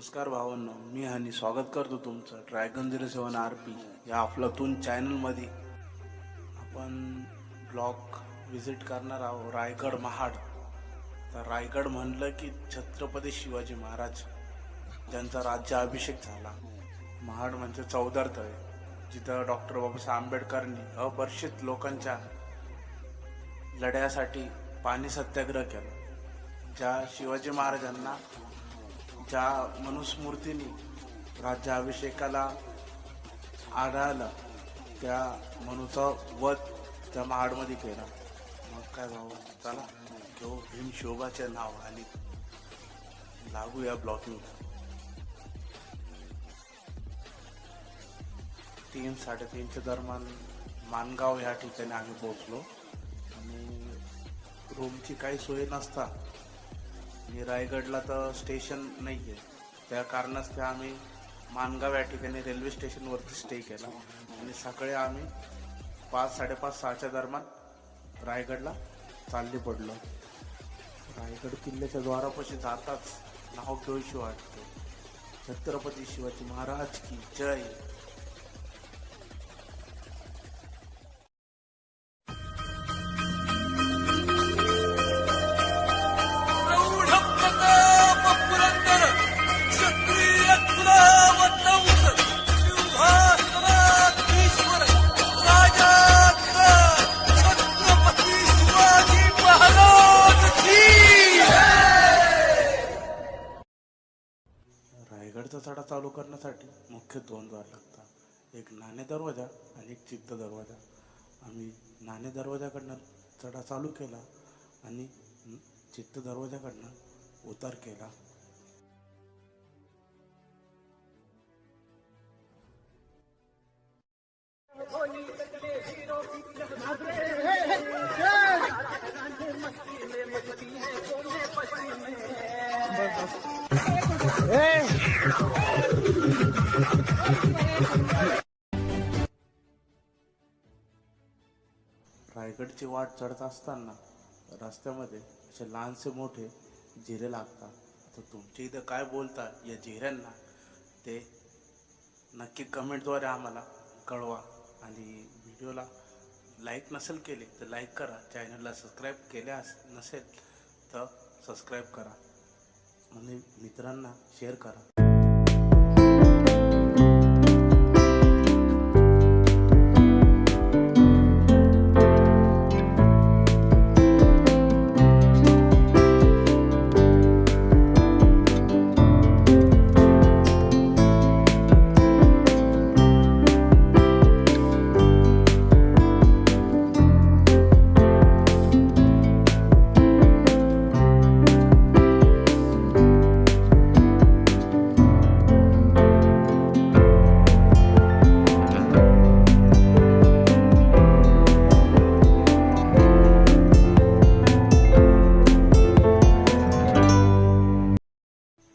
नमस्कार भावांनो, मी हनी स्वागत करतो तुमचं ड्रॅगन 07 RP या अफलातून चॅनलमध्ये. आपण ब्लॉग विजिट करणार आहोत रायगड महाड. तर रायगड म्हणलं की छत्रपती शिवाजी महाराज ज्यांचा राज्याभिषेक झाला. महाड म्हणजे चौदार तळे, जिथं डॉक्टर बाबासाहेब आंबेडकरांनी अपरिचित लोकांच्या लढ्यासाठी पाणी सत्याग्रह केला. ज्या शिवाजी महाराजांना ज्या मनुस्मृतीने राज्याभिषेकाला आढळलं, त्या मनुचा वध त्या महाडमध्ये केला. मग काय भाऊ, चला घेऊ भीम शोभाचे नाव आणि लागूया ब्लॉकिंग. 3-3:30च्या दरम्यान मानगाव या ठिकाणी आम्ही पोहोचलो आणि रूमची काही सोय नसता आणि रायगडला तर स्टेशन नाही आहे, त्या कारणास्तव आम्ही मानगाव या ठिकाणी रेल्वे स्टेशनवरती स्टे केला आणि सकाळी आम्ही 5-5:30-6च्या दरम्यान रायगडला चालली पडलो. रायगड किल्ल्याच्या द्वारापाशी जाताच नाव घेऊशी वाटते, छत्रपती शिवाजी महाराज की जय. रायगडचा चढा चालू करण्यासाठी मुख्य 2 द्वार लागतात, एक नाणे दरवाजा आणि एक चित्त दरवाजा. आम्ही नाणे दरवाजाकडनं चढा चालू केला आणि चित्त दरवाजाकडनं उतार केला. रायगडची वाट चढत असताना रस्त्यामध्ये असे लहानसे मोठे जिरे लागतात. आता तुमच्या इथं काय बोलता या जिऱ्यांना ते नक्की कमेंटद्वारे आम्हाला कळवा. आणि व्हिडिओला लाईक नसेल केले तर लाईक करा, चॅनलला सबस्क्राईब केले नसेल तर सबस्क्राईब करा आणि मित्रांना शेअर करा.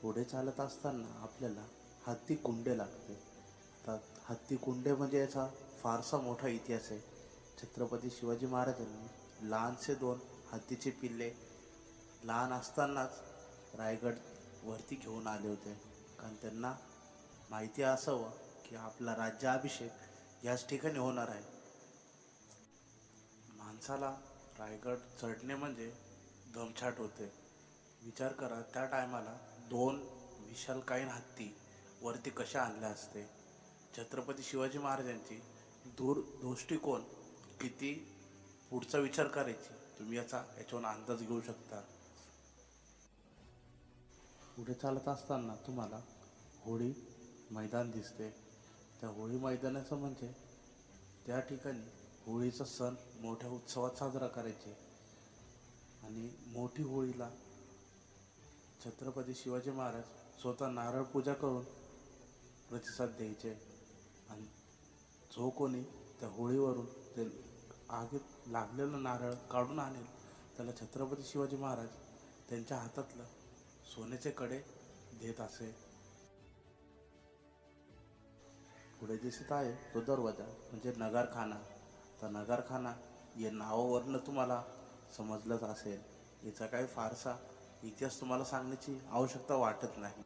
पुढे चालत असताना आपल्याला हत्ती कुंडे लागते. तर हत्ती कुंडे म्हणजे याचा फारसा मोठा इतिहास आहे. छत्रपती शिवाजी महाराजांनी लहानसे 2 हत्तीचे पिल्ले लहान असतानाच रायगड वरती घेऊन आले होते, कारण त्यांना माहिती असावं की आपला राज्याभिषेक याच ठिकाणी होणार आहे. माणसाला रायगड चढणे म्हणजे दमछाट होते. विचार करा, त्या टायमाला 2 विशालकाय हत्ती वरती कशा आणल्या असते. छत्रपती शिवाजी महाराजांची दृष्टिकोन किती पुढचा विचार करायची तुम्ही याच्यावरून अंदाज घेऊ शकता. पुढे चालत असताना तुम्हाला होळी मैदान दिसते. त्या होळी मैदानाचं म्हणजे त्या ठिकाणी होळीचा सण मोठ्या उत्सवात साजरा करायचे आणि मोठी होळीला छत्रपती शिवाजी महाराज स्वतः नारळ पूजा करून प्रतिसाद द्यायचे आणि जो कोणी त्या होळीवरून ते आगीत लागलेलं नारळ काढून आणेल त्याला छत्रपती शिवाजी महाराज त्यांच्या हातातलं सोन्याचे कडे देत असे. पुढे दिसत आहे तो दरवाजा म्हणजे नगारखाना. तर नगारखाना या नावावरनं तुम्हाला समजलंच असेल, याचा काही फारसा इतिहास तुम्हाला सांगण्याची आवश्यकता वाटत नाही.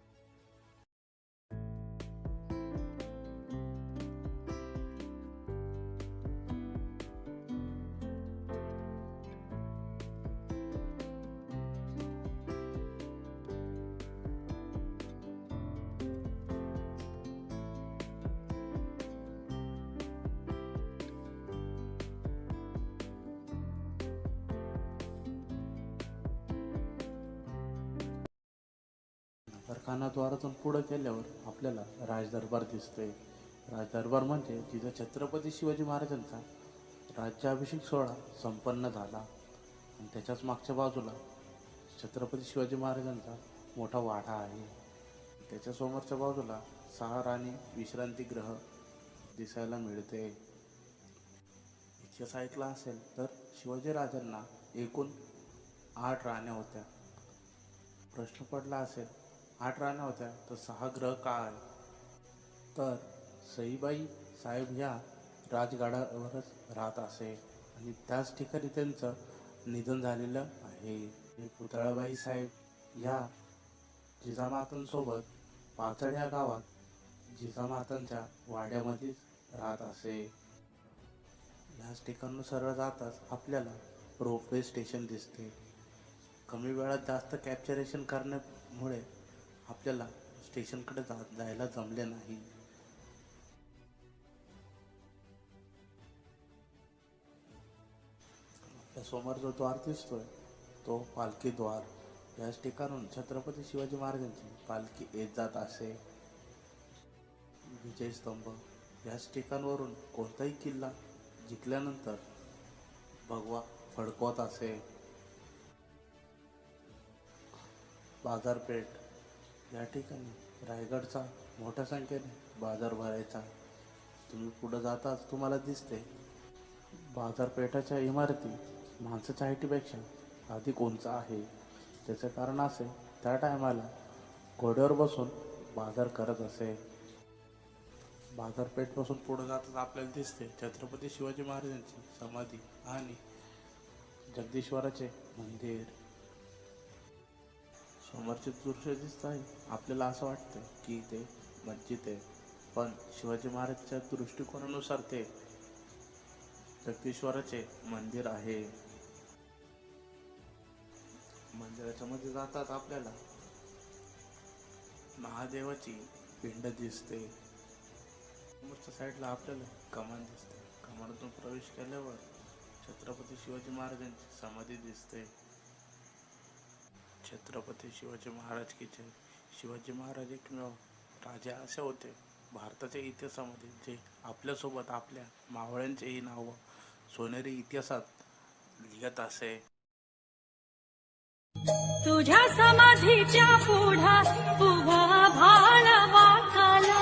खानाद्वारातून पुढे गेल्यावर आपल्याला राजदरबार दिसते. राजदरबार म्हणजे जिथे छत्रपती शिवाजी महाराजांचा राज्याभिषेक सोहळा संपन्न झाला आणि त्याच्याच मागच्या बाजूला छत्रपती शिवाजी महाराजांचा मोठा वाडा आहे. त्याच्या समोरच्या बाजूला 6 राणी विश्रांतीगृह दिसायला मिळते. इतिहास ऐकला असेल तर शिवाजी राजांना एकूण 8 राण्या होत्या. प्रश्न पडला असेल 8 राण्या होत्या तर 6 ग्रह काय? तर सईबाई साहेब ह्या राजगडावरच राहत असे आणि त्याच ठिकाणी त्यांचं निधन झालेलं आहे. पुतळाबाई साहेब ह्या जिजामातांसोबत पाचड या गावात जिजामातांच्या वाड्यामध्येच राहत असे. ह्याच ठिकाणून सरळ जाताच आपल्याला रोपवे स्टेशन दिसते. कमी वेळात जास्त कॅप्चरेशन करण्यामुळे आपल्याला स्टेशनकडे जायला जमले नाही. आपल्या समोर जो द्वार दिसतोय तो पालखी द्वार. याच ठिकाणून छत्रपती शिवाजी महाराजांची पालखी येत जात असे. विजयस्तंभ याच ठिकाणावरून कोणताही किल्ला जिंकल्यानंतर भगवा फडकवत असे. बाजारपेठ या ठिकाणी रायगडचा मोठ्या संख्येने बाजार भरायचा. तुम्ही पुढे जाताच तुम्हाला दिसते बाजारपेठाच्या इमारती माणसाच्या हाईटीपेक्षा अधिक उंच आहे. त्याचे कारण असे त्या टायमाला घोड्यावर बसून बाजार करत असे. बाजारपेठपासून पुढे जाताच आपल्याला दिसते छत्रपती शिवाजी महाराजांची समाधी आणि जगदीश्वराचे मंदिर. समोरचे दृश्य दिसत आहे आपल्याला असं वाटतं की ते मस्जिद आहे, पण शिवाजी महाराजांच्या दृष्टिकोनानुसार ते जगदीश्वराचे मंदिर आहे. मंदिराच्या मध्ये जातात आपल्याला महादेवाची पिंड दिसते. समोरच्या साईडला आपल्याला कमान दिसते. कमानातून प्रवेश केल्यावर छत्रपती शिवाजी महाराजांची समाधी दिसते. छत्रपती शिवाजी महाराज की जय. शिवाजी महाराज एकमेव राजे असे होते भारताच्या इतिहासामध्ये जे आपल्यासोबत आपल्या मावळ्यांचेही नाव सोनेरी इतिहासात लिहित असे. तुझ्या समाधीच्या पुढ्यात उभा भाळ वाकाला,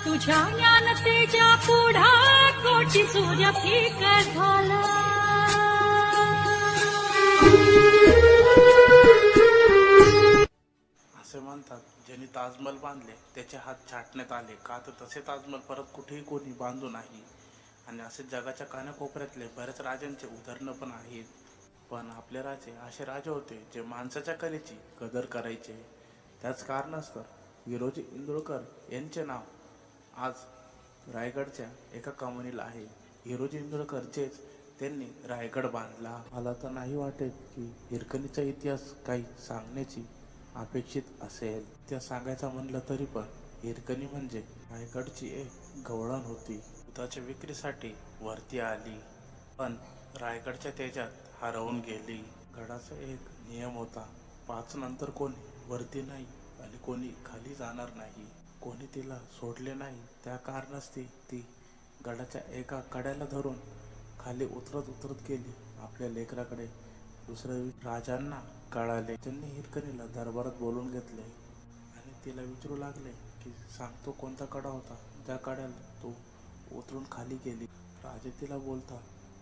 तुझ्या ज्ञानतेच्या पुढ्यात कोटी सूर्य फिक झाला. असे म्हणतात ज्यांनी ताजमहल बांधले त्याचे हात छाटण्यात आले, का तर तसे ताजमहल परत कुठेही कोणी बांधू नाही. आणि असे जगाच्या कानाकोपऱ्यातले बऱ्याच राजांचे उदाहरणं पण आहेत. पण आपले राजे असे राजे होते जे माणसाच्या कलेची कदर करायचे. त्याच कारणास्तव हिरोजी इंदुरकर यांचे नाव आज रायगडच्या एका कमानीला आहे. हिरोजी इंदुरकर जेच त्यांनी रायगड बांधला. मला तर नाही वाटत की हिरकणीचा इतिहास काही सांगण्याची अपेक्षित असेल. इतिहास सांगायचा म्हणलं तरी पण हिरकणी म्हणजे रायगडची एक गवळण होती. दुधाच्या विक्रीसाठी वरती आली पण रायगडच्या तेजात हरवून गेली. गडाचा एक नियम होता, 5 नंतर कोणी वरती नाही आणि कोणी खाली जाणार नाही. कोणी तिला सोडले नाही. त्या कारणास्तव ती गडाच्या एका कड्याला धरून खाली उतरत गेली आपल्या लेकराकडे. दुसऱ्या राजांना कळाले. त्यांनी हिरकणीला दरबारात बोलून घेतले आणि तिला विचारू लागले की सांगतो कोणता कडा होता त्या कड्याला तू उतरून खाली गेली. राजे तिला बोलता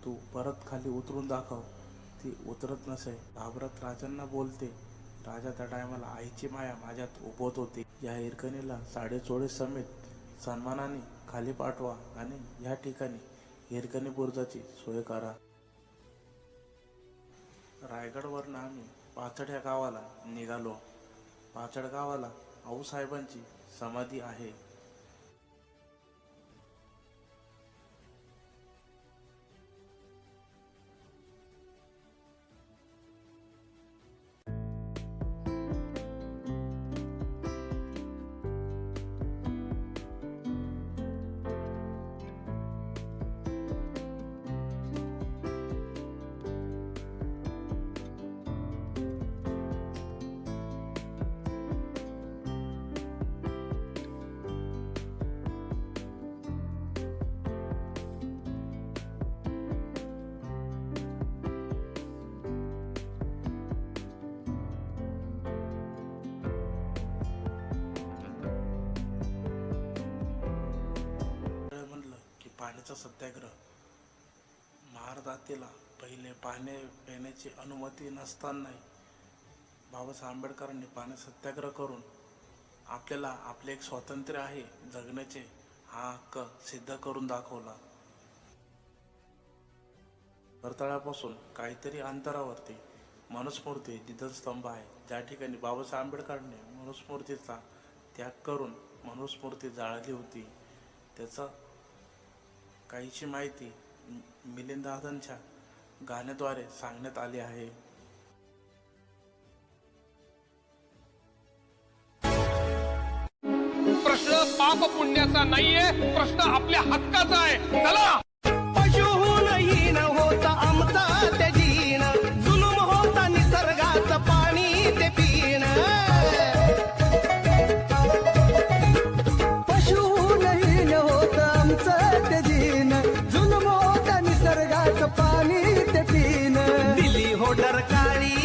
तू परत खाली उतरून दाखव. ती उतरत नसे. घाबरत राजांना बोलते. राजा त्या टायमाला आईची माया माझ्यात उभवत होती. या हिरकणीला साडेचोळीस समेत सन्मानाने खाली पाठवा आणि या ठिकाणी हिरकणी बुरुजाची सोय करा. रायगडवरनं आम्ही पाचड या गावाला निघालो. पाचड गावाला आऊसाहेबांची समाधी आहे. पाण्याचा सत्याग्रह. महारजातीला पहिले पाणी पिण्याची अनुमती नसतानाही बाबासाहेब आंबेडकरांनी पाणी सत्याग्रह करून आपल्याला आपले एक स्वातंत्र्य आहे जगण्याचे हा हक्क सिद्ध करून दाखवला. परतळ्यापासून काहीतरी अंतरावरती मनुस्मृती निधनस्तंभ आहे, ज्या ठिकाणी बाबासाहेब आंबेडकरांनी मनुस्मृतीचा त्याग करून मनुस्मृती जाळली होती. त्याचं काहीशी माहिती मिलिंद दादांच्या गाण्याद्वारे सांगण्यात आली आहे. प्रश्न पाप पुण्याचा नाहीये, प्रश्न आपल्या हक्काचा आहे. चला. पशुहूनही न होता आमचा ते जीण, जुलूम होता निसर्गाचं पाणी ते पिण. पशुहूनही न होता आमचं ते जीण, जुलूम होता निसर्गाचं पाणी ते पिण. दिली हो डरकाळी,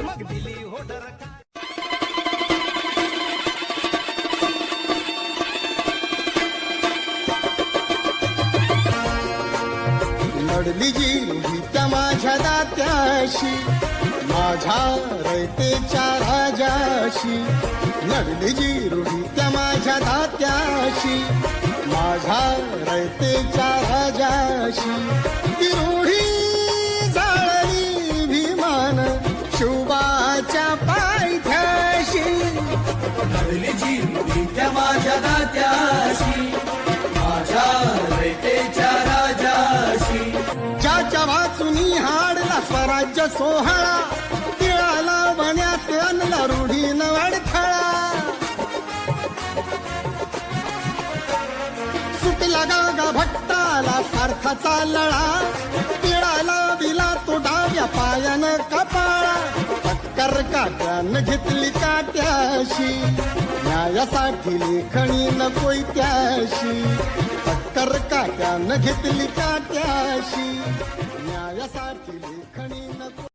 मग दिली हो डरकाळी. लढली जी त्या माझ्या दात्याशी, माझ्या रयतेच्या राजाशी. लढली जी रूढी त्या माझ्या दात्याशी, माझ्या रयतेच्या राजाशी. ती रूढी जाळली भीमान शिवबाच्या पायथ्याशी. लढली जी रूढी त्या माझ्या दात्याशी, माझ्या रयतेच्या राजाशी. ज्याच्या वाचुनी हाडला स्वराज्य सोहळा, तिळाला बण्यात आणला रूढीन अडथळा. सुटला गागा भट्टाला सारखाचा लळा, तिळाला दिला तो डाव्या पायानं कपाळा. टक्कर काट्यानं घेतली काट्याशी, न्यायासाठी लेखणी नकोय त्याशी. टक्कर काट्यानं घेतली काट्याशी, न्यायासाठी लेखणी नको.